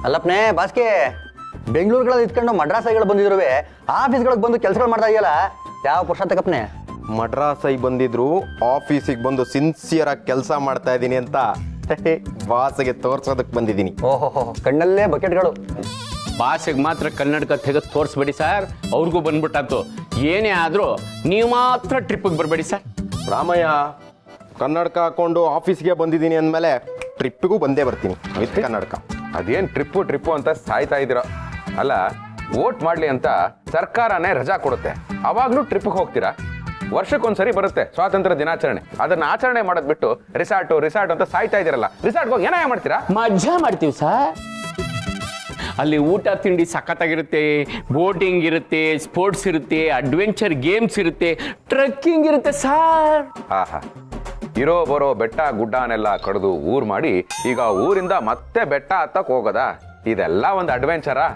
ಅಲ್ಲಪ್ಪನೇ ಬಾಸ್ಕೆ ಬೆಂಗಳೂರುಗಳಲ್ಲಿ ಇದ್ಕೊಂಡು ಮಡ್ರಾಸೈಗಳು ಬಂದಿದ್ರು ಆಫೀಸ್ಗಳಿಗೆ ಬಂದು ಕೆಲಸಗಳು ಮಾಡ್ತಾ ಇದೆಯಲ್ಲ ಯಾವ ಪುರುಷಾರ್ಥಕಪ್ಪನೇ ಮಡ್ರಾಸೈ ಬಂದಿದ್ರು ಆಫೀಸಿಗೆ ಬಂದು ಸಿನ್ಸಿಯರ್ ಆಗಿ ಕೆಲಸ ಮಾಡ್ತಾ ಇದ್ದೀನಿ ಅಂತ ಬಾಸ್ಗೆ ತೋರ್ಸೋದಕ್ಕೆ ಬಂದಿದ್ದೀನಿ. ಓಹೋ ಕಣ್ಣಲ್ಲೇ ಬಕೆಟ್ಗಳು. ಬಾಸಿಗೆ ಮಾತ್ರ ಕನ್ನಡಕ ತೆಗೆದು ತೋರಿಸ್ಬೇಡಿ ಸರ್, ಅವ್ರಿಗೂ ಬಂದ್ಬಿಟ್ಟಾತು. ಏನೇ ಆದರೂ ನೀವು ಮಾತ್ರ ಟ್ರಿಪ್ಪಿಗೆ ಬರಬೇಡಿ ಸರ್. ರಾಮಯ್ಯ, ಕನ್ನಡಕ ಹಾಕೊಂಡು ಆಫೀಸ್ಗೆ ಬಂದಿದ್ದೀನಿ ಅಂದಮೇಲೆ ಟ್ರಿಪ್ಪಿಗೂ ಬಂದೇ ಬರ್ತೀನಿ ವಿತ್ ಕನ್ನಡಕ. ಅದೇನು ಟ್ರಿಪ್ಪು ಅಂತ ಸಾಯ್ತಾ ಇದ್ದೀರ? ಅಲ್ಲ, ವೋಟ್ ಮಾಡಲಿ ಅಂತ ಸರ್ಕಾರನೇ ರಜಾ ಕೊಡುತ್ತೆ, ಅವಾಗಲೂ ಟ್ರಿಪ್ಪಿಗೆ ಹೋಗ್ತೀರಾ? ವರ್ಷಕ್ಕೊಂದ್ಸರಿ ಬರುತ್ತೆ ಸ್ವಾತಂತ್ರ್ಯ ದಿನಾಚರಣೆ, ಅದನ್ನ ಆಚರಣೆ ಮಾಡೋದು ಬಿಟ್ಟು ರಿಸಾರ್ಟ್ ಅಂತ ಸಾಯ್ತಾ ಇದ್ದೀರಲ್ಲ. ರಿಸಾರ್ಟ್ಗೆ ಹೋಗಿ ಏನಾಯ ಮಾಡ್ತೀರಾ? ಮಜಾ ಮಾಡ್ತೀವಿ ಸರ್. ಅಲ್ಲಿ ಊಟ ತಿಂಡಿ ಸಖತ್ತಾಗಿರುತ್ತೆ, ಬೋಟಿಂಗ್ ಇರುತ್ತೆ, ಸ್ಪೋರ್ಟ್ಸ್ ಇರುತ್ತೆ, ಅಡ್ವೆಂಚರ್ ಗೇಮ್ಸ್ ಇರುತ್ತೆ, ಟ್ರೆಕ್ಕಿಂಗ್ ಇರುತ್ತೆ ಸರ್. ಆಹಾ, ಇರೋ ಬರೋ ಬೆಟ್ಟ ಗುಡ್ಡನೆಲ್ಲ ಕಡಿದು ಊರ್ ಮಾಡಿ ಈಗ ಊರಿಂದ ಮತ್ತೆ ಬೆಟ್ಟ ಹತ್ತಕ್ಕೆ ಹೋಗೋದಾ? ಇದೆಲ್ಲ ಒಂದು ಅಡ್ವೆಂಚರಾ?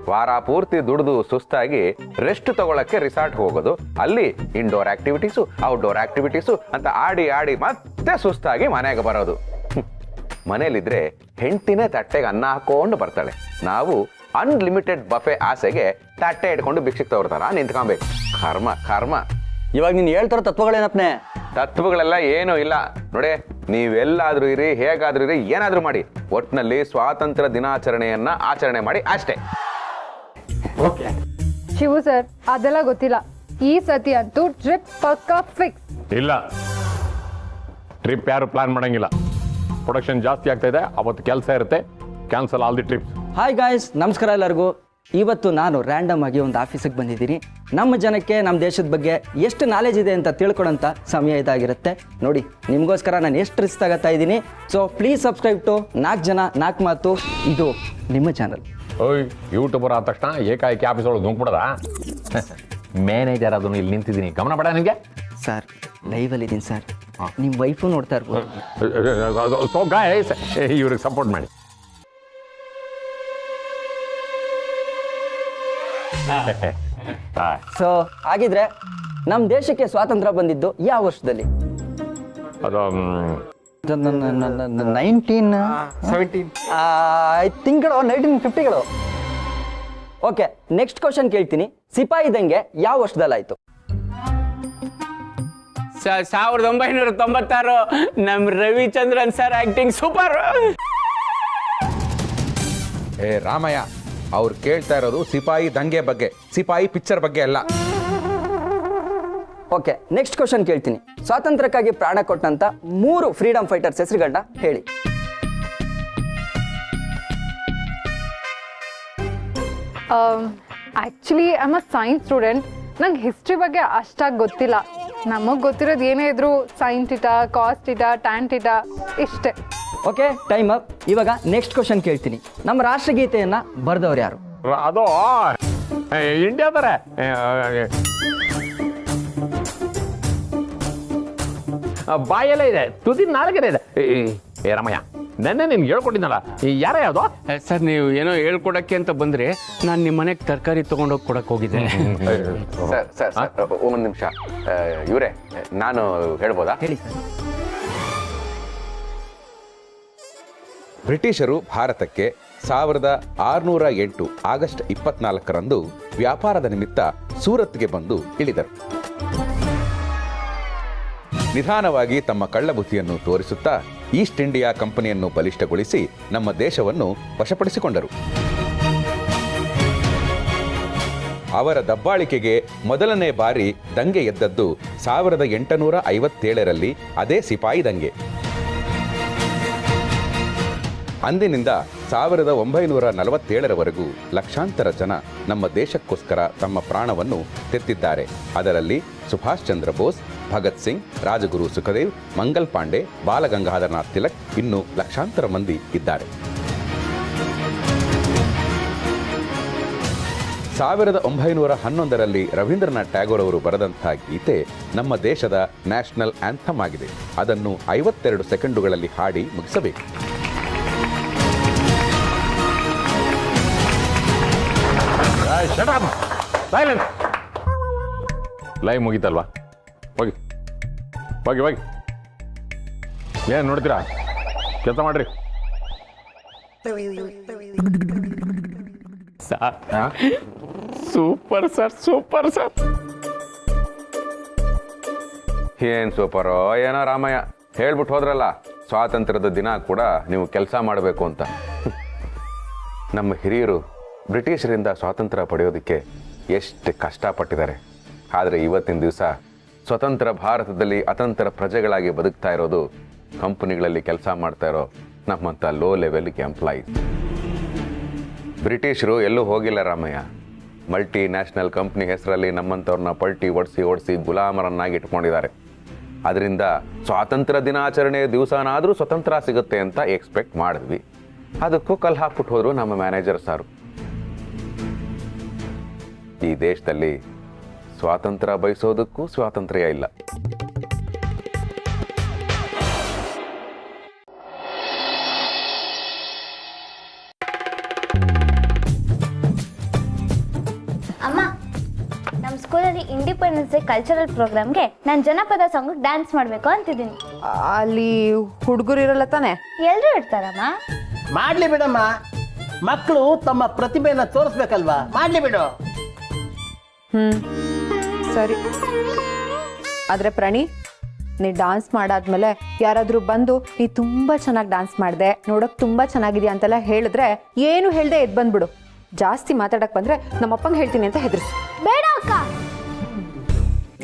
ವಾರ ಪೂರ್ತಿ ದುಡಿದು ಸುಸ್ತಾಗಿ ರೆಸ್ಟ್ ತಗೊಳಕ್ಕೆ ರಿಸಾರ್ಟ್ ಹೋಗೋದು, ಅಲ್ಲಿ ಇಂಡೋರ್ ಆಕ್ಟಿವಿಟೀಸು ಔಟ್ಡೋರ್ ಆಕ್ಟಿವಿಟೀಸು ಅಂತ ಆಡಿ ಮತ್ತೆ ಸುಸ್ತಾಗಿ ಮನೆಗೆ ಬರೋದು. ಮನೇಲಿದ್ರೆ ಹೆಂಡತಿನೇ ತಟ್ಟೆಗೆ ಅನ್ನ ಹಾಕೊಂಡು ಬರ್ತಾಳೆ, ನಾವು ಅನ್ಲಿಮಿಟೆಡ್ ಬಫೆ ಆಸೆಗೆ ತಟ್ಟೆ ಇಟ್ಕೊಂಡು ಭಿಕ್ಷಿಕ್ ತಗೋರ್ತಾರ ನಿಂತ್ಕೊಬೇಕು. ಕರ್ಮ. ಇವಾಗ ನೀನು ಹೇಳ್ತಾರೋ ತತ್ವಗಳೇನಪ್ಪನೇ? ತತ್ವಗಳೆಲ್ಲ ಏನೂ ಇಲ್ಲ ನೋಡಿ, ನೀವೆಲ್ಲಾದ್ರೂ ಇರಿ, ಹೇಗಾದ್ರೂ ಇರಿ, ಏನಾದ್ರೂ ಮಾಡಿ, ಒಟ್ನಲ್ಲಿ ಸ್ವಾತಂತ್ರ್ಯ ದಿನಾಚರಣೆಯನ್ನ ಆಚರಣೆ ಮಾಡಿ ಅಷ್ಟೇ. ಶಿವು ಸರ್, ಅದೆಲ್ಲ ಗೊತ್ತಿಲ್ಲ. ಈ ಸತಿ ಅಂತೂ ಟ್ರಿಪ್ ಪಕ್ಕಾ ಫಿಕ್ಸ್. ಇಲ್ಲ, ಟ್ರಿಪ್ ಯಾರು ಪ್ಲಾನ್ ಮಾಡಂಗಿಲ್ಲ. ಪ್ರೊಡಕ್ಷನ್ ಜಾಸ್ತಿ ಆಗ್ತಾ ಇದೆ, ಅವತ್ತು ಕೆಲಸ ಇರುತ್ತೆ, cancel all the trips. Hi guys, ನಮಸ್ಕಾರ ಎಲ್ಲರಿಗೂ. ಇವತ್ತು ನಾನು ರ್ಯಾಂಡಮ್ ಆಗಿ ಒಂದು ಆಫೀಸಿಗೆ ಬಂದಿದ್ದೀನಿ. ನಮ್ಮ ಜನಕ್ಕೆ ನಮ್ಮ ದೇಶದ ಬಗ್ಗೆ ಎಷ್ಟು ನಾಲೆಜ್ ಇದೆ ಅಂತ ತಿಳ್ಕೊಳ್ಳೋಂಥ ಸಮಯ ಇದಾಗಿರುತ್ತೆ. ನೋಡಿ, ನಿಮಗೋಸ್ಕರ ನಾನು ಎಷ್ಟು ರಿಸ್ಕ್ ತಗೋತಾ ಇದ್ದೀನಿ. ಸೊ ಪ್ಲೀಸ್ ಸಬ್ಸ್ಕ್ರೈಬ್ ಟು 4 ಜನ 4 ಮಾತು. ಇದು ನಿಮ್ಮ ಚಾನಲ್. ಓಯ್, ಯೂಟ್ಯೂಬರ್ ಆದ ತಕ್ಷಣ ಏಕಾಏಕಿ ಆಫೀಸ್ ಒಳಗೆ ದುಂಕ್ಬಿಡದ? ಮ್ಯಾನೇಜರ್ ಅದನ್ನು ಇಲ್ಲಿ ನಿಂತಿದ್ದೀನಿ, ಗಮನ ಬೇಡ ನಿಮಗೆ? ಸರ್, ಲೈವಲ್ಲಿ ಇದ್ದೀನಿ ಸರ್, ನಿಮ್ಮ ವೈಫು ನೋಡ್ತಾ ಇರ್ಬೋದು. ಸೊ ಗಾಯ್ಸ್, ಇವ್ರಿಗೆ ಸಪೋರ್ಟ್ ಮಾಡಿ. ಸೊ ಹಾಗಿದ್ರೆ ನಮ್ಮ ದೇಶಕ್ಕೆ ಸ್ವಾತಂತ್ರ್ಯ ಬಂದಿದ್ದು ಯಾವ ವರ್ಷದಲ್ಲಿ? ಅದು 1917 ತಿಂಗಳು 1950ಗಳು. ಓಕೆ, ನೆಕ್ಸ್ಟ್ ಕ್ವಶನ್ ಕೇಳ್ತೀನಿ. ಸಿಪಾಯಿ ದಂಗೆ ಯಾವ ವರ್ಷದಲ್ಲಾಯ್ತು? 1996. ನಮ್ ರವಿಚಂದ್ರನ್ ಸರ್ ಆಕ್ಟಿಂಗ್ ಸೂಪರ್. ಏ ರಾಮಯ್ಯ, ಅವ್ರು ಕೇಳ್ತಾ ಇರೋದು ಸಿಪಾಯಿ ದಂಗೆ ಬಗ್ಗೆ, ಸಿಪಾಯಿ ಪಿಕ್ಚರ್ ಬಗ್ಗೆ ಅಲ್ಲ. ಓಕೆ, ನೆಕ್ಸ್ಟ್ ಕ್ವಶನ್ ಕೇಳ್ತೀನಿ. ಸ್ವಾತಂತ್ರ್ಯಕ್ಕಾಗಿ ಪ್ರಾಣ ಕೊಟ್ಟಂತ 3 ಫ್ರೀಡಮ್ ಫೈಟರ್ಸ್ ಹೆಸರುಗಳನ್ನ ಹೇಳಿ. Actually I am a science student. ನಂಗೆ ಹಿಸ್ಟ್ರಿ ಬಗ್ಗೆ ಅಷ್ಟಾಗಿ ಗೊತ್ತಿಲ್ಲ. ನಮಗೆ ಗೊತ್ತಿರೋದು ಏನೇ ಇದ್ರು sin theta, cos theta, tan theta ಇಷ್ಟೇ. Okay, time up. ಇವಾಗ ನೆಕ್ಸ್ಟ್ ಕ್ವಶನ್ ಕೇಳ್ತೀನಿ. ನಮ್ಮ ರಾಷ್ಟ್ರಗೀತೆಯನ್ನ ಬರೆದವ್ರು ಯಾರು? ಅದು ಇಂಡಿಯಾದರೆ ಬಾಯೆಲ್ಲ ಇದೆ, ತುದಿ ನಾಲ್ಗೆಲ್ಲ ಇದೆ. ಏ ರಾಮಯ್ಯ, ನೆನ್ನೆ ನಿನ್ಗೆ ಹೇಳ್ಕೊಟ್ಟಿದ್ದಲ್ಲ, ಯಾರ ಯಾವ್ದು? ಸರ್, ನೀವು ಏನೋ ಹೇಳ್ಕೊಡಕ್ಕೆ ಅಂತ ಬಂದ್ರೆ ನಾನು ನಿಮ್ಮ ಮನೆಗೆ ತರಕಾರಿ ತಗೊಂಡೋಗಿ ಕೊಡಕ್ಕೆ ಹೋಗಿದ್ದೆ. ಸರ್ ಒಂದು ನಿಮಿಷ, ಇವರೇ, ನಾನು ಹೇಳ್ಬೋದಾ? ಹೇಳಿ ಸರ್. ಬ್ರಿಟಿಷರು ಭಾರತಕ್ಕೆ 1608 ಆಗಸ್ಟ್ 24ರಂದು ವ್ಯಾಪಾರದ ನಿಮಿತ್ತ ಸೂರತ್ಗೆ ಬಂದು ಇಳಿದರು. ನಿಧಾನವಾಗಿ ತಮ್ಮ ಕಳ್ಳಬುದ್ಧಿಯನ್ನು ತೋರಿಸುತ್ತಾ ಈಸ್ಟ್ ಇಂಡಿಯಾ ಕಂಪನಿಯನ್ನು ಬಲಿಷ್ಠಗೊಳಿಸಿ ನಮ್ಮ ದೇಶವನ್ನು ವಶಪಡಿಸಿಕೊಂಡರು. ಅವರ ದಬ್ಬಾಳಿಕೆಗೆ ಮೊದಲನೇ ಬಾರಿ ದಂಗೆ ಎದ್ದದ್ದು 1857ರಲ್ಲಿ, ಅದೇ ಸಿಪಾಯಿ ದಂಗೆ. ಅಂದಿನಿಂದ 1947ರವರೆಗೂ ಲಕ್ಷಾಂತರ ಜನ ನಮ್ಮ ದೇಶಕ್ಕೋಸ್ಕರ ತಮ್ಮ ಪ್ರಾಣವನ್ನು ತೆತ್ತಿದ್ದಾರೆ. ಅದರಲ್ಲಿ ಸುಭಾಷ್ ಚಂದ್ರ ಬೋಸ್, ಭಗತ್ ಸಿಂಗ್, ರಾಜಗುರು ಸುಖದೇವ್, ಮಂಗಲ್ ಪಾಂಡೆ, ಬಾಲಗಂಗಾಧರನಾಥ್ ತಿಲಕ್, ಇನ್ನೂ ಲಕ್ಷಾಂತರ ಮಂದಿ ಇದ್ದಾರೆ. 1911ರಲ್ಲಿ ರವೀಂದ್ರನಾಥ್ ಟ್ಯಾಗೋರ್ ಅವರು ಬರೆದಂಥ ಗೀತೆ ನಮ್ಮ ದೇಶದ ನ್ಯಾಷನಲ್ ಆಂಥಮ್ ಆಗಿದೆ. ಅದನ್ನು 52 ಸೆಕೆಂಡುಗಳಲ್ಲಿ ಹಾಡಿ ಮುಗಿಸಬೇಕು. ಲೈವ್ ಮುಗೀತಲ್ವಾ? ಹೋಗಿ ಹೋಗಿ ಹೋಗಿ, ಏನು ನೋಡ್ತೀರಾ? ಕೆಲಸ ಮಾಡ್ರಿ. Sir super sir, super sir. ಏನ್ ಸೂಪರೋ ಏನೋ ರಾಮಯ್ಯ ಹೇಳ್ಬಿಟ್ಟು ಹೋದ್ರಲ್ಲ, ಸ್ವಾತಂತ್ರ್ಯದ ದಿನ ಕೂಡ ನೀವು ಕೆಲಸ ಮಾಡಬೇಕು ಅಂತ. ನಮ್ಮ ಹಿರಿಯರು ಬ್ರಿಟಿಷರಿಂದ ಸ್ವಾತಂತ್ರ್ಯ ಪಡೆಯೋದಕ್ಕೆ ಎಷ್ಟು ಕಷ್ಟಪಟ್ಟಿದ್ದಾರೆ. ಆದರೆ ಇವತ್ತಿನ ದಿವಸ ಸ್ವತಂತ್ರ ಭಾರತದಲ್ಲಿ ಅತಂತ್ರ ಪ್ರಜೆಗಳಾಗಿ ಬದುಕ್ತಾ ಇರೋದು ಕಂಪನಿಗಳಲ್ಲಿ ಕೆಲಸ ಮಾಡ್ತಾ ಇರೋ ನಮ್ಮಂಥ ಲೋ ಲೆವೆಲ್ ಎಂಪ್ಲಾಯೀಸ್. ಬ್ರಿಟಿಷರು ಎಲ್ಲೂ ಹೋಗಿಲ್ಲ ರಾಮಯ್ಯ. ಮಲ್ಟಿ ನ್ಯಾಷನಲ್ ಕಂಪ್ನಿ ಹೆಸರಲ್ಲಿ ನಮ್ಮಂಥವ್ರನ್ನ ಪಲ್ಟಿ ಓಡಿಸಿ ಗುಲಾಮರನ್ನಾಗಿ ಇಟ್ಕೊಂಡಿದ್ದಾರೆ. ಅದರಿಂದ ಸ್ವಾತಂತ್ರ್ಯ ದಿನಾಚರಣೆ ದಿವಸನಾದರೂ ಸ್ವತಂತ್ರ ಸಿಗುತ್ತೆ ಅಂತ ಎಕ್ಸ್ಪೆಕ್ಟ್ ಮಾಡಿದ್ವಿ. ಅದಕ್ಕೂ ಕಲ್ಲು ಹಾಕ್ಬಿಟ್ಟು ಹೋದ್ರು ನಮ್ಮ ಮ್ಯಾನೇಜರ್ ಸಾರು. ಈ ದೇಶದಲ್ಲಿ ಸ್ವಾತಂತ್ರ್ಯ ಬಯಸೋದಕ್ಕೂ ಸ್ವಾತಂತ್ರ್ಯ ಇಲ್ಲ. ಅಮ್ಮ, ನಮ್ಮ ಸ್ಕೂಲಲ್ಲಿ ಇಂಡಿಪೆಂಡೆನ್ಸ್ ಡೇ ಕಲ್ಚರಲ್ ಪ್ರೋಗ್ರಾಮ್ಗೆ ನಾನು ಜನಪದ ಸಾಂಗ್ ಡ್ಯಾನ್ಸ್ ಮಾಡಬೇಕು ಅಂತಿದ್ದೀನಿ. ಅಲ್ಲಿ ಹುಡುಗರು ಇರಲ್ಲ ತಾನೆ? ಎಲ್ಲರೂ ಇರ್ತಾರಮ್ಮ. ಮಾಡ್ಲಿ ಬಿಡಮ್ಮ, ಮಕ್ಕಳು ತಮ್ಮ ಪ್ರತಿಭೆನ ತೋರಿಸ್ಬೇಕಲ್ವಾ, ಮಾಡ್ಲಿ ಬಿಡು. ಸರಿ. ಆದ್ರೆ ಪ್ರಣಿ, ನೀ ಡಾನ್ಸ್ ಮಾಡಾದ್ಮೇಲೆ ಯಾರಾದ್ರೂ ಬಂದು ನೀ ತುಂಬಾ ಚೆನ್ನಾಗಿ ಡಾನ್ಸ್ ಮಾಡಿದೆ, ನೋಡಕ್ ತುಂಬಾ ಚೆನ್ನಾಗಿದ್ಯಾ ಅಂತೆಲ್ಲ ಹೇಳಿದ್ರೆ ಏನು ಹೇಳ್ದೆ ಎದ್ ಬಂದ್ಬಿಡು. ಜಾಸ್ತಿ ಮಾತಾಡಕ್ ಬಂದ್ರೆ ನಮ್ಮಪ್ಪಂಗೆ ಹೇಳ್ತೀನಿ ಅಂತ ಹೆದರ್ಸು. ಬೇಡ ಅಕ್ಕ,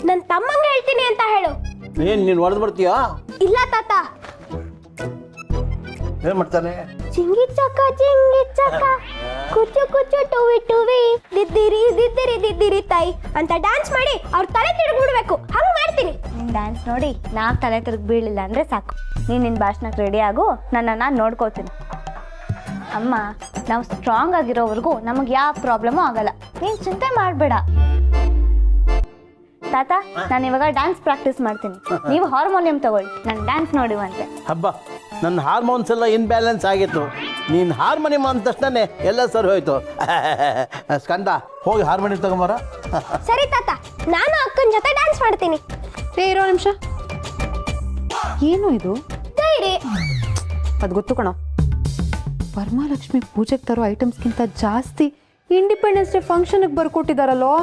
ನನ್ನ ತಮ್ಮಂಗೆ ಹೇಳ್ತೀನಿ ಅಂತ ಹೇಳು. ಏನ್ ನೀನ್ ಹೊಡೆದ್ ಬರ್ತೀಯಾ? ಇಲ್ಲ ತಾತ. ಏನ್ ಮಾಡ್ತಾನೆ? ಚಿಂಗಿ ಚಕ ಕುಚು ಕುಚು ಟುವಿ ಟುವಿ ದಿದ್ದಿರಿ ದಿದ್ದಿರಿ ದಿದ್ದಿರಿ ತಾಯಿ ಅಂತ ಡ್ಯಾನ್ಸ್ ಮಾಡಿ ಅವ್ರ ತಲೆ ತಿರುಗಿ ಬಿಡ್ಬೇಕು. ಹಂಗ್ ಮಾಡ್ತೀನಿ. ನಿನ್ ಡ್ಯಾನ್ಸ್ ನೋಡಿ ನಾ ತಲೆ ತಿರುಗಿ ಬೀಳಿಲ್ಲ ಅಂದ್ರೆ ಸಾಕು. ನೀನ್ ನಿನ್ ಭಾಷಣಕ್ಕೆ ರೆಡಿ ಆಗು, ನಾನು ನೋಡ್ಕೋತೀನಿ. ಅಮ್ಮ, ನಾವು ಸ್ಟ್ರಾಂಗ್ ಆಗಿರೋವರೆಗೂ ನಮಗೆ ಯಾವ ಪ್ರಾಬ್ಲಮೂ ಆಗಲ್ಲ. ನೀನ್ ಚಿಂತೆ ಮಾಡಬೇಡ. ತಾತ, ನಾನು ಇವಾಗ ಡ್ಯಾನ್ಸ್ ಪ್ರಾಕ್ಟೀಸ್ ಮಾಡ್ತೀನಿ, ನೀವು ಹಾರ್ಮೋನಿಯಂ ತಗೊಳ್ಳಿ, ನಾನು ಡ್ಯಾನ್ಸ್ ನೋಡುವಂತೆ. ಹಬ್ಬ, ನನ್ನ ಹಾರ್ಮೋನ್ಸ್ ಎಲ್ಲ ಇನ್ಬ್ಯಾಲೆನ್ಸ್ ಆಗಿತ್ತು. ನೀನ್ ಹಾರ್ಮೋನಿಯಂ ಅಂದ ತಕ್ಷಣ ಎಲ್ಲ ಸರಿ ಹೋಯ್ತು. ಸ್ಕಂದ, ಹೋಗಿ ಹಾರ್ಮೋನಿಯಂ ತಗೊಂಬಾರ. ಸರಿ ತಾತ, ನಾನು ಅಕ್ಕನ ಜೊತೆ ಡ್ಯಾನ್ಸ್ ಮಾಡ್ತೀನಿ. ಇರೋ ನಿಮಿಷ. ಏನು ಇದು? ಡೈರಿ. ಅದು ಗೊತ್ತು ಕಣೋ. ವರಮಹಾಲಕ್ಷ್ಮಿ ಪೂಜೆಗೆ ತರೋ ಐಟಮ್ಸ್ಗಿಂತ ಜಾಸ್ತಿ ಇಂಡಿಪೆಂಡೆನ್ಸ್ ಡೇ ಫಂಕ್ಷನ್ಗೆ ಬರ್ಕೊಟ್ಟಿದಾರಲ್ಲೋ.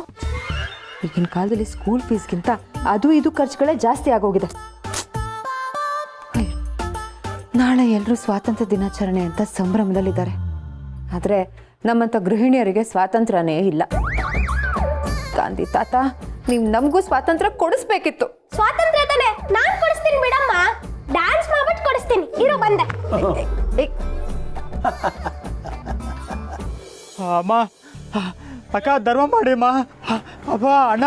ಈಗಿನ ಕಾಲದಲ್ಲಿ ಸ್ಕೂಲ್ ಫೀಸ್ಗಿಂತ ಅದು ಇದು ಖರ್ಚುಗಳೇ ಜಾಸ್ತಿ ಆಗೋಗಿದೆ. ನಾಳೆ ಎಲ್ಲರೂ ಸ್ವಾತಂತ್ರ್ಯ ದಿನಾಚರಣೆ ಅಂತ ಸಂಭ್ರಮದಲ್ಲಿದ್ದಾರೆ. ಆದರೆ ನಮ್ಮಂಥ ಗೃಹಿಣಿಯರಿಗೆ ಸ್ವಾತಂತ್ರ್ಯನೇ ಇಲ್ಲ. ಗಾಂಧಿ ತಾತ, ನೀವು ನಮಗೂ ಸ್ವಾತಂತ್ರ್ಯ ಕೊಡಿಸ್ಬೇಕಿತ್ತು. ಸ್ವಾತಂತ್ರ್ಯ ತಾನೆ, ನಾನು ಕೊಡಿಸ್ತೀನಿ ಬಿಡಮ್ಮ. ಡ್ಯಾನ್ಸ್ ಮಾಡ್ಬಿಟ್ಟು ಕೊಡಿಸ್ತೀನಿ. ಇರೋ ಬಂದೆ. ಅಮ್ಮ, ಅಕ್ಕ ಧರ್ಮ ಮಾಡಿಮ್ಮ. ಅಪ್ಪ ಅಣ್ಣ,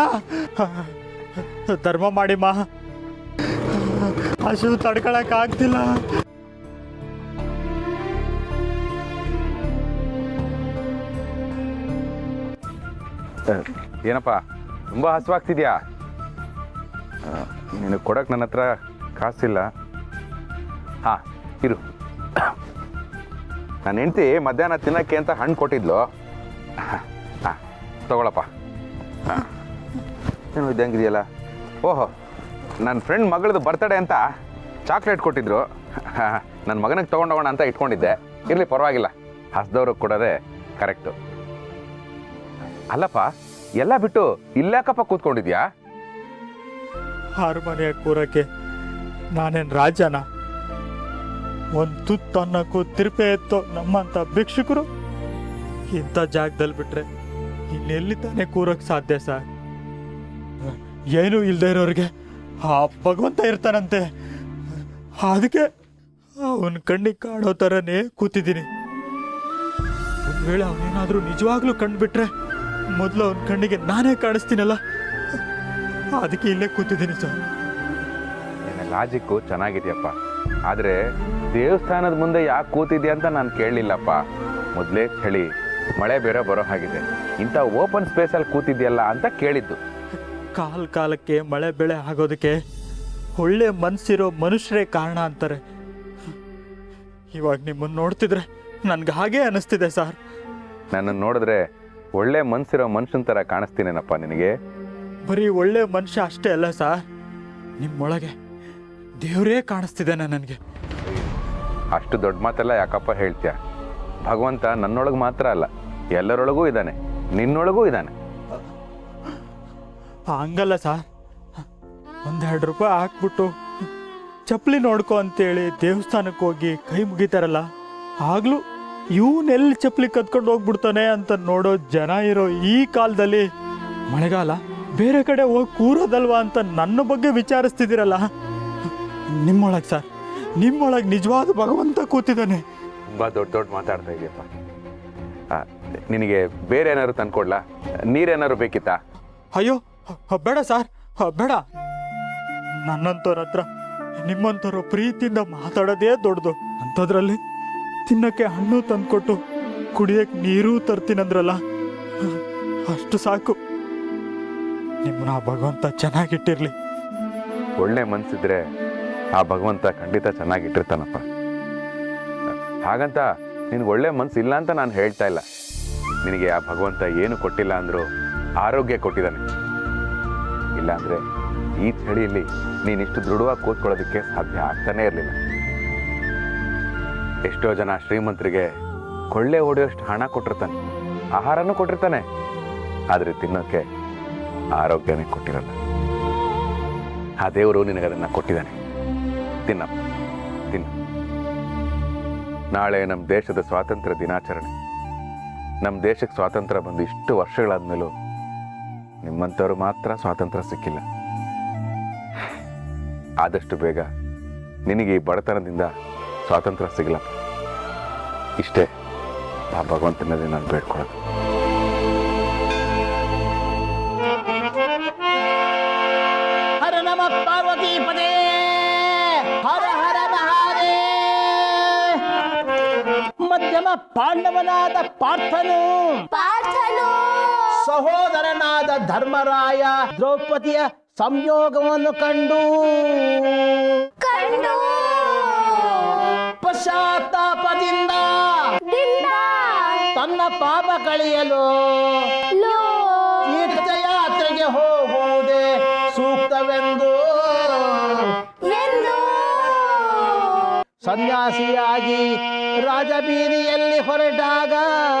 ಧರ್ಮ ಮಾಡಿಮ್ಮ. ಹಸು ತಡ್ಕೊಳಕ್ ಆಗ್ತಿಲ್ಲ. ಏನಪ್ಪ ತುಂಬ ಹಸುವಾಗ್ತಿದ್ಯಾ? ನಿನಗೆ ಕೊಡಕ್ಕೆ ನನ್ನ ಹತ್ರ ಕಾಸಿಲ್ಲ. ಹಾಂ ಇರು. ನನ್ನ ಹೆಂಡ್ತಿ ಮಧ್ಯಾಹ್ನ ತಿನ್ನೋಕ್ಕೆ ಅಂತ ಹಣ್ಣು ಕೊಟ್ಟಿದ್ಲು. ಹಾಂ ತಗೊಳಪ್ಪ. ಏನು ಇದ್ದಂಗಿದೆಯಲ್ಲ. ಓಹೋ, ನನ್ನ ಫ್ರೆಂಡ್ ಮಗಳದು ಬರ್ತಡೇ ಅಂತ ಚಾಕ್ಲೇಟ್ ಕೊಟ್ಟಿದ್ರು. ನನ್ನ ಮಗನಿಗೆ ತೊಗೊಂಡೋಗೋಣ ಅಂತ ಇಟ್ಕೊಂಡಿದ್ದೆ. ಇರಲಿ ಪರವಾಗಿಲ್ಲ, ಹಸ್ದವ್ರಿಗೆ ಕೊಡೋದೇ ಕರೆಕ್ಟು. ಅಲ್ಲಪ್ಪ, ಎಲ್ಲ ಬಿಟ್ಟು ಇಲ್ಲಾಕಪ್ಪ ಕೂತ್ಕೊಂಡಿದ್ಯಾ? ಹಾರ್ಮೋನಿಯ ಕೂರಕ್ಕೆ ನಾನೇನು ರಾಜನ? ಒಂದು ತುತ್ತು ಅನ್ನಕ್ಕೂ ತಿರುಪೆ ಎತ್ತೋ ನಮ್ಮಂಥ ಭಿಕ್ಷುಕರು ಇಂಥ ಜಾಗದಲ್ಲಿ ಬಿಟ್ರೆ ಇನ್ನೆಲ್ಲಿ ತಾನೇ ಕೂರಕ್ಕೆ ಸಾಧ್ಯ ಸರ್? ಏನೂ ಇಲ್ಲದೆ ಇರೋರಿಗೆ ಆ ಭಗವಂತ ಇರ್ತಾನಂತೆ. ಅದಕ್ಕೆ ಅವನ ಕಣ್ಣಿಗೆ ಕಾಣೋ ಥರನೇ ಕೂತಿದ್ದೀನಿ. ಒಂದು ವೇಳೆ ಅವನೇನಾದರೂ ನಿಜವಾಗ್ಲೂ ಕಂಡುಬಿಟ್ರೆ ಮೊದಲು ಅವನ ಕಣ್ಣಿಗೆ ನಾನೇ ಕಾಣಿಸ್ತೀನಲ್ಲ, ಅದಕ್ಕೆ ಇಲ್ಲೇ ಕೂತಿದ್ದೀನಿ ಸರ್. ನಿನ್ನ ಲಾಜಿಕ್ಕು ಚೆನ್ನಾಗಿದೆಯಪ್ಪ, ಆದರೆ ದೇವಸ್ಥಾನದ ಮುಂದೆ ಯಾಕೆ ಕೂತಿದ್ಯಾ ಅಂತ ನಾನು ಕೇಳಲಿಲ್ಲಪ್ಪ. ಮೊದಲೇ ಚಳಿ, ಮಳೆ ಬೇರೆ ಬರೋ ಹಾಗಿದೆ, ಇಂಥ ಓಪನ್ ಸ್ಪೇಸಲ್ಲಿ ಕೂತಿದ್ಯಲ್ಲ ಅಂತ ಕೇಳಿದ್ದು. ಕಾಲಕ್ಕೆ ಮಳೆ ಬೆಳೆ ಆಗೋದಕ್ಕೆ ಒಳ್ಳೆ ಮನಸ್ಸಿರೋ ಮನುಷ್ಯರೇ ಕಾರಣ ಅಂತಾರೆ. ಇವಾಗ ನಿಮ್ಮನ್ನು ನೋಡ್ತಿದ್ರೆ ನನ್ಗೆ ಹಾಗೇ ಅನಿಸ್ತಿದೆ ಸರ್. ನನ್ನನ್ನು ನೋಡಿದ್ರೆ ಒಳ್ಳೆ ಮನಸ್ಸಿರೋ ಮನುಷ್ಯನ ಥರ ಕಾಣಿಸ್ತೀನೇನಪ್ಪ ನಿನಗೆ? ಬರೀ ಒಳ್ಳೆ ಮನುಷ್ಯ ಅಷ್ಟೇ ಅಲ್ಲ ಸರ್, ನಿಮ್ಮೊಳಗೆ ದೇವರೇ ಕಾಣಿಸ್ತಿದ್ದಾನೆ ನನಗೆ. ಅಷ್ಟು ದೊಡ್ಡ ಮಾತೆಲ್ಲ ಯಾಕಪ್ಪ ಹೇಳ್ತೀಯ? ಭಗವಂತ ನನ್ನೊಳಗೆ ಮಾತ್ರ ಅಲ್ಲ, ಎಲ್ಲರೊಳಗೂ ಇದ್ದಾನೆ, ನಿನ್ನೊಳಗೂ ಇದ್ದಾನೆ. ಹಂಗಲ್ಲ ಸರ್, ಒಂದೆರಡು ರೂಪಾಯಿ ಹಾಕ್ಬಿಟ್ಟು ಚಪ್ಪಲಿ ನೋಡ್ಕೊ ಅಂತೇಳಿ ದೇವಸ್ಥಾನಕ್ಕೆ ಹೋಗಿ ಕೈ ಮುಗಿತಾರಲ್ಲ, ಆಗ್ಲೂ ಇವನೆಲ್ಲಿ ಚಪ್ಪಲಿ ಕತ್ಕೊಂಡು ಹೋಗ್ಬಿಡ್ತಾನೆ ಅಂತ ನೋಡೋ ಜನ ಇರೋ ಈ ಕಾಲದಲ್ಲಿ ಮಳೆಗಾಲ ಬೇರೆ ಕಡೆ ಹೋಗಿ ಕೂರೋದಲ್ವಾ ಅಂತ ನನ್ನ ಬಗ್ಗೆ ವಿಚಾರಿಸ್ತಿದ್ದೀರಲ್ಲ. ನಿಮ್ಮೊಳಗೆ ಸರ್, ನಿಮ್ಮೊಳಗೆ ನಿಜವಾದ ಭಗವಂತ ಕೂತಿದ್ದಾನೆ. ತುಂಬ ದೊಡ್ಡ ಮಾತಾಡ್ತಾ ಇದೆಯಪ್ಪ. ನಿನಗೆ ಬೇರೆ ಏನಾದ್ರು ತಂದ್ಕೊಡ್ಲಾ? ನೀರೇನಾದ್ರು ಬೇಕಿತ್ತಾ? ಅಯ್ಯೋ ಬೇಡ ಸರ್, ಬೇಡ. ನನ್ನಂಥವ್ರ ಹತ್ರ ನಿಮ್ಮಂಥವ್ರು ಪ್ರೀತಿಯಿಂದ ಮಾತಾಡೋದೇ ದೊಡ್ಡದು. ಅಂಥದ್ರಲ್ಲಿ ತಿನ್ನಕ್ಕೆ ಹಣ್ಣು ತಂದ್ಕೊಟ್ಟು ಕುಡಿಯಕ್ಕೆ ನೀರು ತರ್ತೀನಂದ್ರಲ್ಲ, ಅಷ್ಟು ಸಾಕು. ನಿಮ್ಮನ್ನ ಭಗವಂತ ಚೆನ್ನಾಗಿಟ್ಟಿರ್ಲಿ. ಒಳ್ಳೆ ಮನ್ಸಿದ್ರೆ ಆ ಭಗವಂತ ಖಂಡಿತ ಚೆನ್ನಾಗಿಟ್ಟಿರ್ತಾನಪ್ಪ. ಹಾಗಂತ ನಿನಗೆ ಒಳ್ಳೆ ಮನ್ಸು ಇಲ್ಲ ಅಂತ ನಾನು ಹೇಳ್ತಾ ಇಲ್ಲ. ನಿನಗೆ ಆ ಭಗವಂತ ಏನು ಕೊಟ್ಟಿಲ್ಲ ಅಂದರೂ ಆರೋಗ್ಯ ಕೊಟ್ಟಿದ್ದಾನೆ. ಇಲ್ಲಾಂದರೆ ಈ ಚಳಿಯಲ್ಲಿ ನೀನಿಷ್ಟು ದೃಢವಾಗಿ ಕೂತ್ಕೊಳ್ಳೋದಕ್ಕೆ ಸಾಧ್ಯ ಆಗ್ತಾನೇ ಇರಲಿಲ್ಲ. ಎಷ್ಟೋ ಜನ ಶ್ರೀಮಂತರಿಗೆ ಕೊಳ್ಳೆ ಹೊಡೆಯೋಷ್ಟು ಹಣ ಕೊಟ್ಟಿರ್ತಾನೆ, ಆಹಾರನೂ ಕೊಟ್ಟಿರ್ತಾನೆ, ಆದರೆ ತಿನ್ನೋಕ್ಕೆ ಆರೋಗ್ಯನೇ ಕೊಟ್ಟಿರಲ್ಲ. ಆ ದೇವರು ನಿನಗದನ್ನು ಕೊಟ್ಟಿದ್ದಾನೆ. ತಿನ್ನಪ್ಪ, ತಿನ್ನು. ನಾಳೆ ನಮ್ಮ ದೇಶದ ಸ್ವಾತಂತ್ರ್ಯ ದಿನಾಚರಣೆ. ನಮ್ಮ ದೇಶಕ್ಕೆ ಸ್ವಾತಂತ್ರ್ಯ ಬಂದು ಇಷ್ಟು ವರ್ಷಗಳಾದ್ಮೇಲೂ ನಿಮ್ಮಂಥವ್ರು ಮಾತ್ರ ಸ್ವಾತಂತ್ರ್ಯ ಸಿಕ್ಕಿಲ್ಲ. ಆದಷ್ಟು ಬೇಗ ನಿನಗೆ ಈ ಬಡತನದಿಂದ ಸ್ವಾತಂತ್ರ್ಯ ಸಿಗಲ್ಲ. ಇಷ್ಟೇ ಆ ಭಗವಂತನಲ್ಲಿ ನಾನು ಬೇಡ್ಕೊಳ್ಳೋದು. ಹರ ನಮ ಪಾರ್ವತಿ ಪದೇ, ಹರ ಹರ ಮಹಾದೇವ. ಮಧ್ಯಮ ಪಾಂಡವನಾದ ಪಾರ್ಥನು ಸಹೋದರನಾದ ಧರ್ಮರಾಯ ದ್ರೌಪದಿಯ ಸಂಯೋಗವನ್ನು ಕಂಡು ಪಶ್ಚಾತ್ತಾಪದಿಂದ ತನ್ನ ಪಾಪ ಕಳೆಯಲು ತೀರ್ಥಯಾತ್ರೆಗೆ ಹೋಗುವುದೇ ಸೂಕ್ತವೆಂದು ಸನ್ಯಾಸಿಯಾಗಿ ರಾಜಬೀದಿಯಲ್ಲಿ ಹೊರಟಾಗ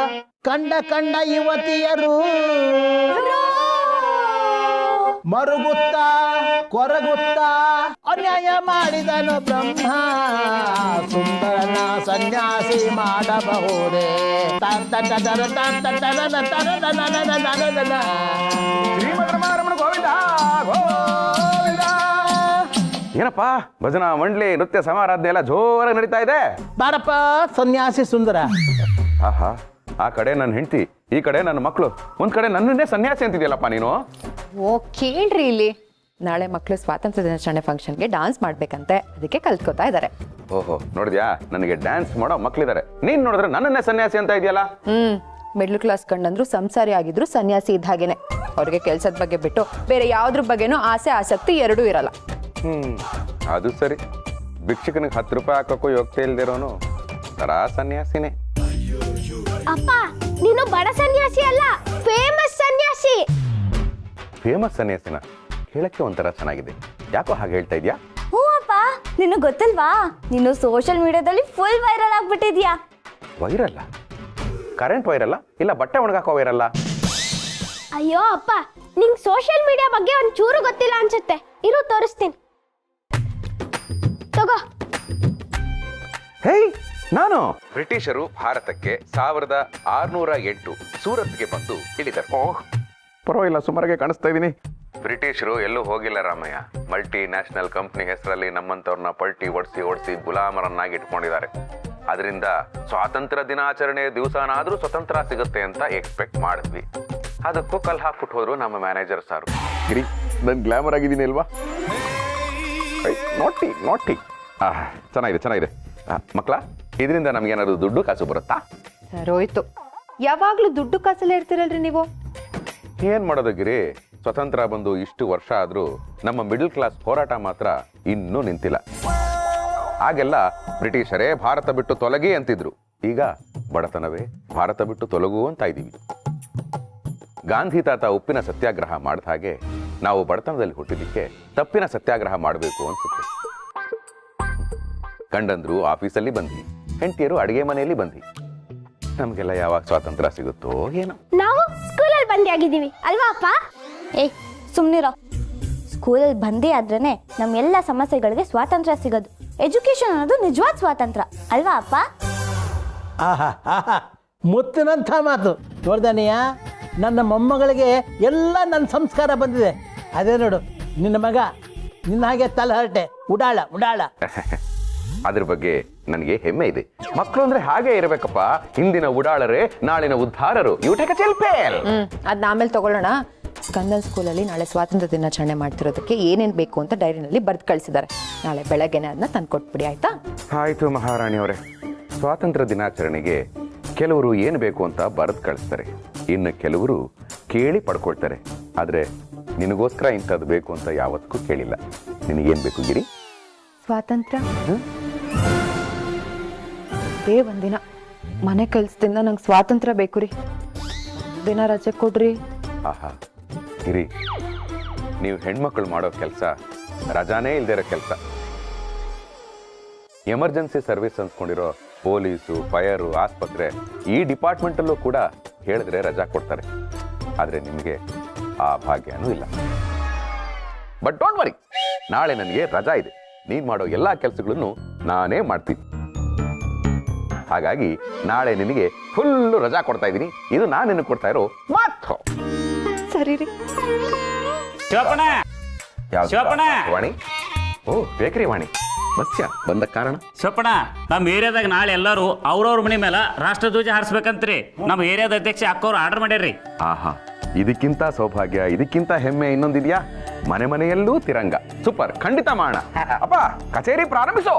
ಕಂಡ ಯುವತಿಯರು ಮರುಗುತ್ತಾ ಕೊರಗುತ್ತಾ ಅನ್ಯಾಯ ಮಾಡಿದನು ಬ್ರಹ್ಮ. ಸುಂದರನ ಸನ್ಯಾಸಿ ಮಾಡಬಹುದೇ? ಏನಪ್ಪ ಭಜನಾ ಮಂಡಳಿ ನೃತ್ಯ ಸಮಾರಾಧನೆ ಎಲ್ಲ ಜೋರಾಗಿ ನಡೀತಾ ಇದೆ. ಬಾರಪ್ಪ ಸನ್ಯಾಸಿ ಸುಂದರ. ಆಹಾ, ಆ ಕಡೆ ನನ್ನ ಹೆಂಡತಿ, ಈ ಕಡೆ ನನ್ನ ಮಕ್ಕಳು, ಒಂದ್ ಕಡೆ ನನ್ನನ್ನೇ ಸನ್ಯಾಸಿ ಅಂತಿದ್ಯಲ್ಲಪ್ಪ ನೀನು. ಓ ಕೇಳ್ರಿ ಇಲ್ಲಿ, ನಾಳೆ ಮಕ್ಕಳು ಸ್ವಾತಂತ್ರ್ಯ ದಿನಾಚರಣೆ ಫಂಕ್ಷನ್ಗೆ ಡಾನ್ಸ್ ಮಾಡ್ಬೇಕಂತೆ, ಅದಕ್ಕೆ ಕಲ್ತ್ಕೋತಾ ಇದ್ದಾರೆ. ಓಹೋ, ನೋಡಿದ್ಯಾ, ನನಗೆ ಡ್ಯಾನ್ಸ್ ಮಾಡೋ ಮಕ್ಳಿದ್ದಾರೆ. ನೀನ್ ನೋಡಿದ್ರೆ ನನ್ನನ್ನೇ ಸನ್ಯಾಸಿ ಅಂತ ಇದೆಯಲ್ಲ. ಮಿಡ್ಲ್ ಕ್ಲಾಸ್ ಕಂಡಂದ್ರು ಸಂಸಾರಿ ಆಗಿದ್ರು ಸನ್ಯಾಸಿ ಇದ್ದ ಹಾಗೇನೆ. ಅವ್ರಿಗೆ ಕೆಲ್ಸದ ಬಗ್ಗೆ ಬಿಟ್ಟು ಬೇರೆ ಯಾವ್ದ್ರ ಬಗ್ಗೆನೂ ಆಸೆ ಆಸಕ್ತಿ ಎರಡೂ ಇರಲ್ಲ. ಅದು ಸರಿ. ಭಿಕ್ಷಕನಿಗೆ 10 ರೂಪಾಯಿ ಹಾಕೋಕ್ಕೂ ಯೋಗ್ಯತೆ ಇಲ್ದಿರೋನು ತರಾ ಸನ್ಯಾಸಿನೇ. ಅಪ್ಪ ನೀನು ಬಡ ಸನ್ಯಾಸಿ ಅಲ್ಲ, ಫೇಮಸ್ ಸನ್ಯಾಸಿ. ಫೇಮಸ್ ಸನ್ಯಾಸಿನ ಹೇಳಕ್ಕೆ ಒಂಥರ ಚೆನ್ನಾಗಿದೆ. ಯಾಕೋ ಹಾಗೆ ಹೇಳ್ತಾ ಇದ್ಯಾ? ಹ್ಞೂ ಅಪ್ಪ, ನಿನಗೆ ಗೊತ್ತಲ್ವಾ, ನೀನು ಸೋಷಿಯಲ್ ಮೀಡಿಯಾದಲ್ಲಿ ಫುಲ್ ವೈರಲ್ ಆಗ್ಬಿಟ್ಟಿದ್ಯಾ. ವೈರಲ್ಲ? ಕರೆಂಟ್ ವೈರಲ್ಲ, ಇಲ್ಲ ಬಟ್ಟೆ ಒಣಗಾಕೋ ವೈರಲ್ಲ? ಅಯ್ಯೋ ಅಪ್ಪ, ನಿಂಗೆ ಸೋಷಿಯಲ್ ಮೀಡಿಯಾ ಬಗ್ಗೆ ಒಂಚೂರು ಗೊತ್ತಿಲ್ಲ ಅನ್ಸುತ್ತೆ. ಇರು ತೋರಿಸ್ತೀನಿ, ತಗೋ. ಹೇಯ್, ನಾನು ಬ್ರಿಟಿಷರು ಭಾರತಕ್ಕೆ 1608 ಸೂರತ್ಗೆ ಬಂದು ಇಳಿದರು. ಓಹ್, ಪರವಾಗಿಲ್ಲ, ಸುಮಾರಾಗೆ ಕಾಣಿಸ್ತಾ ಇದ್ದೀನಿ. ಬ್ರಿಟಿಷರು ಎಲ್ಲೂ ಹೋಗಿಲ್ಲ ರಾಮಯ್ಯ. ಮಲ್ಟಿ ನ್ಯಾಷನಲ್ ಕಂಪ್ನಿ ಹೆಸರಲ್ಲಿ ನಮ್ಮಂತವ್ರನ್ನ ಪಲ್ಟಿ ಓಡಿಸಿ ಗುಲಾಮರನ್ನಾಗಿ ಇಟ್ಕೊಂಡಿದ್ದಾರೆ. ಅದರಿಂದ ಸ್ವಾತಂತ್ರ್ಯ ದಿನಾಚರಣೆ ದಿವಸನಾದ್ರೂ ಸ್ವತಂತ್ರ ಸಿಗುತ್ತೆ ಅಂತ ಎಕ್ಸ್ಪೆಕ್ಟ್ ಮಾಡಿದ್ವಿ. ಅದಕ್ಕೂ ಕಲ್ ಹಾಕ್ಬಿಟ್ಟು ಹೋದ್ರು ನಮ್ಮ ಮ್ಯಾನೇಜರ್ ಸಾರು. ಗಿರಿ, ನಾನು ಗ್ಲಾಮರ್ ಆಗಿದ್ದೀನಿ ಅಲ್ವಾ? ನೋಟಿ ಚೆನ್ನಾಗಿದೆ. ಮಕ್ಕಳ, ಇದರಿಂದ ನಮ್ಗೇನಾದ್ರು ದುಡ್ಡು ಕಾಸು ಬರುತ್ತಾ? ಸರೋಯ್ತು, ಯಾವಾಗ್ಲೂ ದುಡ್ಡು ಕಾಸಲ್ಲೇ ಇರ್ತೀರಲ್ರಿ ನೀವು. ಏನ್ ಮಾಡೋದು ಗಿರಿ, ಸ್ವತಂತ್ರ ಬಂದು ಇಷ್ಟು ವರ್ಷ ಆದ್ರೂ ನಮ್ಮ ಮಿಡಲ್ ಕ್ಲಾಸ್ ಹೋರಾಟ ಮಾತ್ರ ಇನ್ನೂ ನಿಂತಿಲ್ಲ. ಆಗೆಲ್ಲ ಬ್ರಿಟಿಷರೇ ಭಾರತ ಬಿಟ್ಟು ತೊಲಗಿ ಅಂತಿದ್ರು. ಈಗ ಬಡತನವೇ ಭಾರತ ಬಿಟ್ಟು ತೊಲಗು ಅಂತ ಇದ್ದೀವಿ. ಗಾಂಧಿ ತಾತ ಉಪ್ಪಿನ ಸತ್ಯಾಗ್ರಹ ಮಾಡಿದ ಹಾಗೆ ನಾವು ಬಡತನದಲ್ಲಿ ಹುಟ್ಟಿದ್ದಕ್ಕೆ ತಪ್ಪಿನ ಸತ್ಯಾಗ್ರಹ ಮಾಡಬೇಕು ಅನ್ಸುತ್ತೆ. ಗಂಡಂದ್ರು ಆಫೀಸಲ್ಲಿ ಬಂದು, ಹೆಂಡತಿಯರು ಅಡುಗೆ ಮನೆಯಲ್ಲಿ ಬಂದು. ನಮಗೆಲ್ಲ ಯಾವಾಗ ಸ್ವಾತಂತ್ರ್ಯ ಸಿಗುತ್ತೋ ಏನೋ. ನಾವು ಸ್ಕೂಲಲ್ಲಿ ಬಂದಿ ಆಗಿದ್ದೀವಿ ಅಲ್ವಾ ಅಪ್ಪ? ಏಯ್ ಸುಮ್ಮನಿರೋ. ಸ್ಕೂಲಲ್ಲಿ ಬಂದೇ ಆದ್ರೇನೆ ನಮ್ಮ ಎಲ್ಲ ಸಮಸ್ಯೆಗಳಿಗೆ ಸ್ವಾತಂತ್ರ್ಯ ಸಿಗೋದು. ಎಜುಕೇಶನ್ ಅನ್ನೋದು ನಿಜವಾದ ಸ್ವಾತಂತ್ರ್ಯ ಅಲ್ವಾ ಅಪ್ಪ? ಆಹಾ ಆಹಾ, ಮುತ್ತಿನಂಥ ಮಾತು ನೋಡ್ದಾನೆಯ. ನನ್ನ ಮೊಮ್ಮಗಳಿಗೆ ಎಲ್ಲ ನನ್ನ ಸಂಸ್ಕಾರ ಬಂದಿದೆ. ಅದೇ ನೋಡು ನಿನ್ನ ಮಗ ನಿನ್ನ ಹಾಗೆ ತಲಹರಟೆ, ಉಡಾಳ ಉಡಾಳ. ಅದ್ರ ಬಗ್ಗೆ ನನಗೆ ಹೆಮ್ಮೆ ಇದೆ. ಮಕ್ಕಳು ಅಂದ್ರೆ ಹಾಗೆ ಇರಬೇಕಪ್ಪ. ಹಿಂದಿನ ಉಡಾಳರೇ ನಾಳಿನ ಉದ್ಧಾರರು. ಅದ್ನ ಆಮೇಲೆ ತಗೊಳ್ಳೋಣ. ಸ್ಕಂದನ್ ಸ್ಕೂಲಲ್ಲಿ ನಾಳೆ ಸ್ವಾತಂತ್ರ್ಯ ದಿನಾಚರಣೆ ಮಾಡ್ತಿರೋದಕ್ಕೆ ಏನೇನ್ ಬೇಕು ಅಂತ ಡೈರಿನಲ್ಲಿ ಬರ್ದು ಕಳಿಸಿದ್ದಾರೆ. ನಾಳೆ ಬೆಳಗ್ಗೆನೆ ಅದನ್ನ ತಂದ್ಕೊಟ್ಬಿಡಿ, ಆಯ್ತಾ? ಆಯ್ತು ಮಹಾರಾಣಿಯವರೇ. ಸ್ವಾತಂತ್ರ್ಯ ದಿನಾಚರಣೆಗೆ ಕೆಲವರು ಏನು ಬೇಕು ಅಂತ ಬರೆದು ಕಳಿಸ್ತಾರೆ, ಇನ್ನು ಕೆಲವರು ಕೇಳಿ ಪಡ್ಕೊಳ್ತಾರೆ. ಆದ್ರೆ ನಿನಗೋಸ್ಕರ ಇಂಥದ್ದು ಬೇಕು ಅಂತ ಯಾವತ್ತೂ ಕೇಳಿಲ್ಲ. ನಿನಗೇನು ಬೇಕು ಗಿರಿ? ಸ್ವಾತಂತ್ರ್ಯ ಒಂದಿನ ಮನೆ ಕೆಲ್ಸದಿಂದ ನಂಗೆ ಸ್ವಾತಂತ್ರ್ಯ ಬೇಕು ರೀ. ದಿನ ರಜೆ ಕೊಡ್ರಿ. ಆಹಾ ಗಿರಿ, ನೀವು ಹೆಣ್ಮಕ್ಳು ಮಾಡೋ ಕೆಲಸ ರಜಾನೇ ಇಲ್ದಿರೋ ಕೆಲಸ. ಎಮರ್ಜೆನ್ಸಿ ಸರ್ವಿಸ್ ಅನ್ಸ್ಕೊಂಡಿರೋ ಪೊಲೀಸು, ಫೈರು, ಆಸ್ಪತ್ರೆ ಈ ಡಿಪಾರ್ಟ್ಮೆಂಟಲ್ಲೂ ಕೂಡ ಹೇಳಿದ್ರೆ ರಜಾ ಕೊಡ್ತಾರೆ. ಆದರೆ ನಿಮಗೆ ಆ ಭಾಗ್ಯನೂ ಇಲ್ಲ. ಬಟ್ ಡೋಂಟ್ ವರಿ, ನಾಳೆ ನನಗೆ ರಜಾ ಇದೆ. ನೀನು ಮಾಡೋ ಎಲ್ಲ ಕೆಲಸಗಳನ್ನು ನಾನೇ ಮಾಡ್ತೀನಿ. ಹಾಗಾಗಿ ನಾಳೆ ನಿನಗೆ ಫುಲ್ಲು ರಜಾ ಕೊಡ್ತಾ ಇದ್ದೀನಿ. ಇದು ನಾನು ನಿನಗೆ ಕೊಡ್ತಾ ಇರೋ ಮಾತು. ಸರಿ ರೀ. ವಾಣಿ? ಓ ಬೇಕರಿ ವಾಣಿ ಮತ್ಸ್ಯ ಬಂದ ಕಾರಣ? ಸೊಪ್ಪಣ, ನಮ್ಮ ಏರಿಯಾದಾಗ ನಾಳೆ ಎಲ್ಲರೂ ಅವ್ರವ್ರ ಮನೆ ಮೇಲೆ ರಾಷ್ಟ್ರಧ್ವಜ ಹಾರಿಸ್ಬೇಕಂತ್ರಿ. ನಮ್ಮ ಏರಿಯಾದ ಅಧ್ಯಕ್ಷ ಅಕ್ಕವ್ರು ಆರ್ಡರ್ ಮಾಡ್ಯಾರ್ರಿ. ಆಹಾ, ಇದಕ್ಕಿಂತ ಸೌಭಾಗ್ಯ, ಇದಕ್ಕಿಂತ ಹೆಮ್ಮೆ ಇನ್ನೊಂದಿದ್ಯಾ? ಮನೆ ಮನೆಯಲ್ಲೂ ತಿರಂಗ. ಸೂಪರ್, ಖಂಡಿತ ಮಾಡೋಣ. ಅಪ್ಪ ಕಚೇರಿ ಪ್ರಾರಂಭಿಸೋ.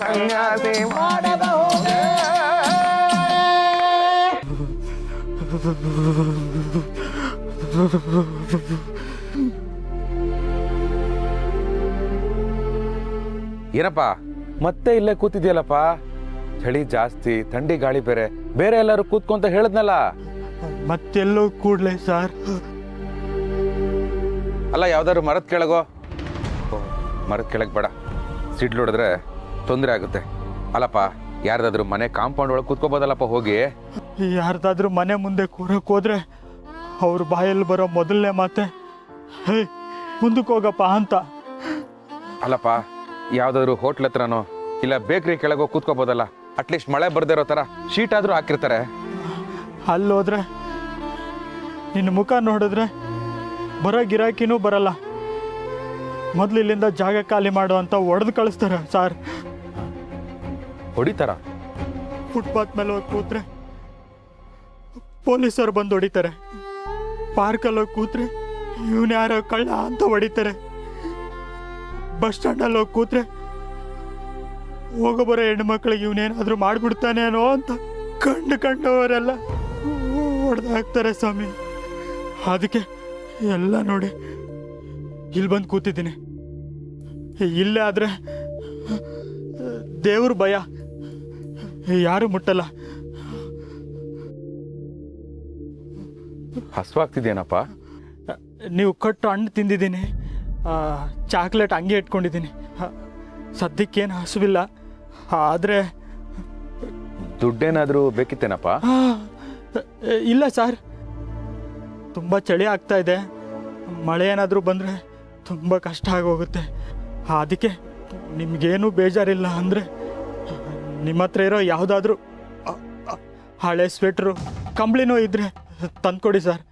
ಸನ್ಯಾಸಿ ಮಾಡಬಹುದು. ಏನಪ್ಪ ಮತ್ತೆ ಇಲ್ಲೇ ಕೂತಿದ್ಯಲ್ಲಪ್ಪ? ಚಳಿ ಜಾಸ್ತಿ, ಥಂಡಿ ಗಾಳಿ ಬೇರೆ. ಬೇರೆ ಎಲ್ಲರೂ ಕೂತ್ಕೊಂತ ಹೇಳದ್ನಲ್ಲ. ಮತ್ತೆಲ್ಲೋ ಕೂಡ್ಲೆ ಸರ್? ಅಲ್ಲ, ಯಾವ್ದಾದ್ರು ಮರದ ಕೆಳಗೋ. ಮರದ ಕೆಳಗೆ ಬೇಡ, ಸಿಡ್ಲು ಹೊಡೆದ್ರೆ ತೊಂದರೆ ಆಗುತ್ತೆ. ಅಲ್ಲಪ್ಪ, ಯಾರ್ದಾದ್ರು ಮನೆ ಕಾಂಪೌಂಡ್ ಒಳಗೆ ಕೂತ್ಕೋಬೋದಲ್ಲಪ್ಪ ಹೋಗಿ. ಯಾರ್ದಾದ್ರೂ ಮನೆ ಮುಂದೆ ಕೂರಕ್ ಹೋದ್ರೆ ಅವ್ರ ಬಾಯಲ್ಲಿ ಬರೋ ಮೊದಲನೇ ಮಾತೆ ಹೇ ಮುಂದಕ್ಕೆ ಹೋಗಪ್ಪ ಅಂತ. ಅಲ್ಲಪ್ಪ, ಯಾವ್ದಾದ್ರು ಹೋಟ್ಲ್ ಹತ್ರನೋ ಇಲ್ಲ ಬೇಕ್ರಿ ಕೆಳಗೋ ಕೂತ್ಕೋಬೋದಲ್ಲ. ಅಟ್ಲೀಸ್ಟ್ ಮಳೆ ಬರ್ದೇ ಇರೋ ಥರ ಶೀಟ್ ಆದರೂ ಹಾಕಿರ್ತಾರೆ. ಅಲ್ಲೋದ್ರೆ ನಿನ್ನ ಮುಖ ನೋಡಿದ್ರೆ ಬರೋ ಗಿರಾಕಿನೂ ಬರಲ್ಲ. ಮೊದಲು ಇಲ್ಲಿಂದ ಜಾಗ ಖಾಲಿ ಮಾಡು ಅಂತ ಹೊಡೆದು ಕಳಿಸ್ತಾರೆ ಸಾರ್. ಹೊಡಿತಾರ? ಫುಟ್ಪಾತ್ ಮೇಲೆ ಹೋಗಿ ಕೂತ್ರೆ ಪೊಲೀಸರು ಬಂದು ಹೊಡಿತಾರೆ. ಪಾರ್ಕಲ್ಲಿ ಹೋಗಿ ಕೂತ್ರೆ ಇವನು ಯಾರೋ ಕಳ್ಳ ಅಂತ ಹೊಡಿತಾರೆ. ಬಸ್ ಸ್ಟ್ಯಾಂಡಲ್ಲಿ ಹೋಗಿ ಕೂತ್ರೆ ಹೋಗೋ ಬರೋ ಹೆಣ್ಮಕ್ಳಿಗೆ ಇವನೇನಾದರೂ ಮಾಡಿಬಿಡ್ತಾನೇನೋ ಅಂತ ಕಂಡವರೆಲ್ಲ ಹೊಡೆದಾಕ್ತಾರೆ ಸ್ವಾಮಿ. ಅದಕ್ಕೆ ಎಲ್ಲ ನೋಡಿ ಇಲ್ಲಿ ಬಂದು ಕೂತಿದ್ದೀನಿ. ಇಲ್ಲೇ ಆದರೆ ದೇವ್ರ ಭಯ, ಯಾರು ಮುಟ್ಟಲ್ಲ. ಹಸುವಾಗ್ತಿದೇನಪ್ಪ? ನೀವು ಕಟ್ಟು ಹಣ್ಣು ತಿಂದಿದ್ದೀನಿ, ಚಾಕ್ಲೇಟ್ ಹಂಗೆ ಇಟ್ಕೊಂಡಿದ್ದೀನಿ. ಸದ್ಯಕ್ಕೇನು ಹಸುವಿಲ್ಲ. ಆದರೆ ದುಡ್ಡೇನಾದರೂ ಬೇಕಿತ್ತೇನಪ್ಪ? ಇಲ್ಲ ಸರ್, ತುಂಬ ಚಳಿ ಆಗ್ತಾ ಇದೆ. ಮಳೆ ಏನಾದರೂ ಬಂದರೆ ತುಂಬ ಕಷ್ಟ ಆಗೋಗುತ್ತೆ. ಅದಕ್ಕೆ ನಿಮಗೇನು ಬೇಜಾರಿಲ್ಲ ಅಂದರೆ ನಿಮ್ಮ ಹತ್ರ ಇರೋ ಯಾವುದಾದ್ರೂ ಹಳೆ ಸ್ವೆಟ್ರು, ಕಂಬಳಿನೋ ಇದ್ದರೆ ತಂದ್ಕೊಡಿ ಸರ್.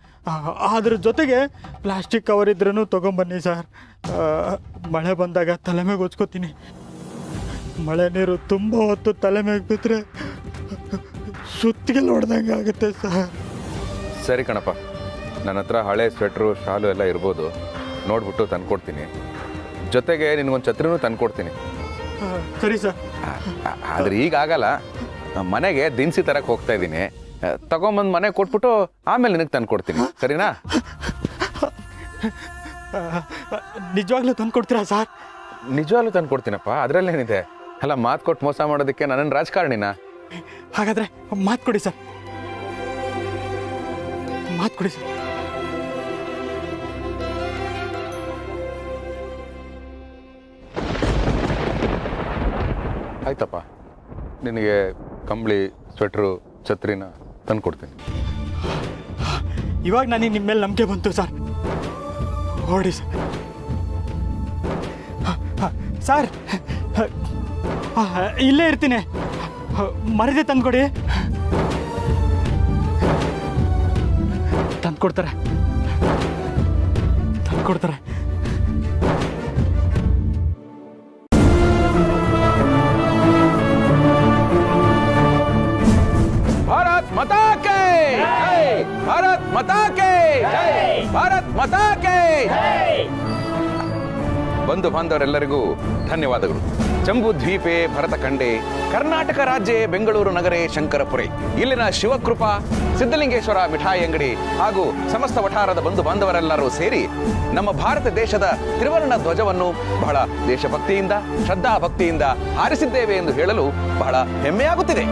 ಅದ್ರ ಜೊತೆಗೆ ಪ್ಲಾಸ್ಟಿಕ್ ಕವರ್ ಇದ್ರೂ ತೊಗೊಂಬನ್ನಿ ಸರ್. ಮಳೆ ಬಂದಾಗ ತಲೆ ಮೇಲೆ ಉಜ್ಕೋತೀನಿ. ಮಳೆ ನೀರು ತುಂಬ ಹೊತ್ತು ತಲೆ ಮೇಲೆ ಬಿದ್ದರೆ ಸುತ್ತಿಗೆ ಹೊಡೆದಂಗೆ ಆಗುತ್ತೆ ಸರ್. ಸರಿ ಕಣಪ್ಪ, ನನ್ನ ಹತ್ರ ಹಳೆ ಸ್ವೆಟ್ರು, ಶಾಲು ಎಲ್ಲ ಇರ್ಬೋದು. ನೋಡ್ಬಿಟ್ಟು ತಂದ್ಕೊಡ್ತೀನಿ. ಜೊತೆಗೆ ನಿನಗೊಂದು ಛತ್ರಿನೂ ತಂದ್ಕೊಡ್ತೀನಿ. ಸರಿ ಸರ್. ಆದ್ರೆ ಈಗ ಆಗಲ್ಲ, ಮನೆಗೆ ದಿನಸಿ ತರಕ್ಕೆ ಹೋಗ್ತಾ ಇದ್ದೀನಿ. ತಗೊಂಬಂದು ಮನೆಗೆ ಕೊಟ್ಬಿಟ್ಟು ಆಮೇಲೆ ನಿನಗೆ ತಂದ್ಕೊಡ್ತೀನಿ, ಸರಿನಾ? ನಿಜವಾಗ್ಲೂ ತಂದ್ಕೊಡ್ತೀರಾ ಸರ್? ನಿಜವಾಗ್ಲೂ ತಂದ್ಕೊಡ್ತೀನಪ್ಪ, ಅದರಲ್ಲೇನಿದೆ. ಅಲ್ಲ ಮಾತು ಕೊಟ್ಟು ಮೋಸ ಮಾಡೋದಕ್ಕೆ ನನ್ನನ್ನು ರಾಜಕಾರಣಿನ? ಹಾಗಾದ್ರೆ ಮಾತು ಕೊಡಿ ಸರ್, ಮಾತು ಕೊಡಿ ಸರ್. ಆಯ್ತಪ್ಪ, ನಿನಗೆ ಕಂಬಳಿ, ಸ್ವೆಟ್ರು, ಛತ್ರಿನ ತಂದು ಕೊಡ್ತೀನಿ. ಇವಾಗ ನನಗೆ ನಿಮ್ಮ ಮೇಲೆ ನಂಬಿಕೆ ಬಂತು ಸರ್. ಹೊರಡಿ ಸರ್. ಸರ್ ಇಲ್ಲೇ ಇರ್ತೀನಿ, ಮರದೇ ತಂದ್ಕೊಡಿ. ತಂದ್ಕೊಡ್ತಾರೆ, ತಂದ್ಕೊಡ್ತಾರೆ. ಭಾರತ್ ಮಾತಾ ಕೇ ಜೈ! ಭಾರತ್ ಮಾತಾ ಕೇ ಜೈ! ಭಾರತ್ ಮಾತಾ ಕೇ ಜೈ! ಬಂಧು ಬಾಂಧವರೆಲ್ಲರಿಗೂ ಧನ್ಯವಾದಗಳು. ಜಂಬೂ ದ್ವೀಪೆ ಭರತ ಖಂಡೆ, ಕರ್ನಾಟಕ ರಾಜ್ಯ ಬೆಂಗಳೂರು ನಗರೇ ಶಂಕರಪುರೆ, ಇಲ್ಲಿನ ಶಿವಕೃಪಾ ಸಿದ್ಧಲಿಂಗೇಶ್ವರ ಮಿಠಾಯಿ ಅಂಗಡಿ ಹಾಗೂ ಸಮಸ್ತ ವಠಾರದ ಬಂಧು ಬಾಂಧವರೆಲ್ಲರೂ ಸೇರಿ ನಮ್ಮ ಭಾರತ ದೇಶದ ತ್ರಿವರ್ಣ ಧ್ವಜವನ್ನು ಬಹಳ ದೇಶಭಕ್ತಿಯಿಂದ ಶ್ರದ್ಧಾ ಭಕ್ತಿಯಿಂದ ಹಾರಿಸಿದ್ದೇವೆ ಎಂದು ಹೇಳಲು ಬಹಳ ಹೆಮ್ಮೆಯಾಗುತ್ತಿದೆ.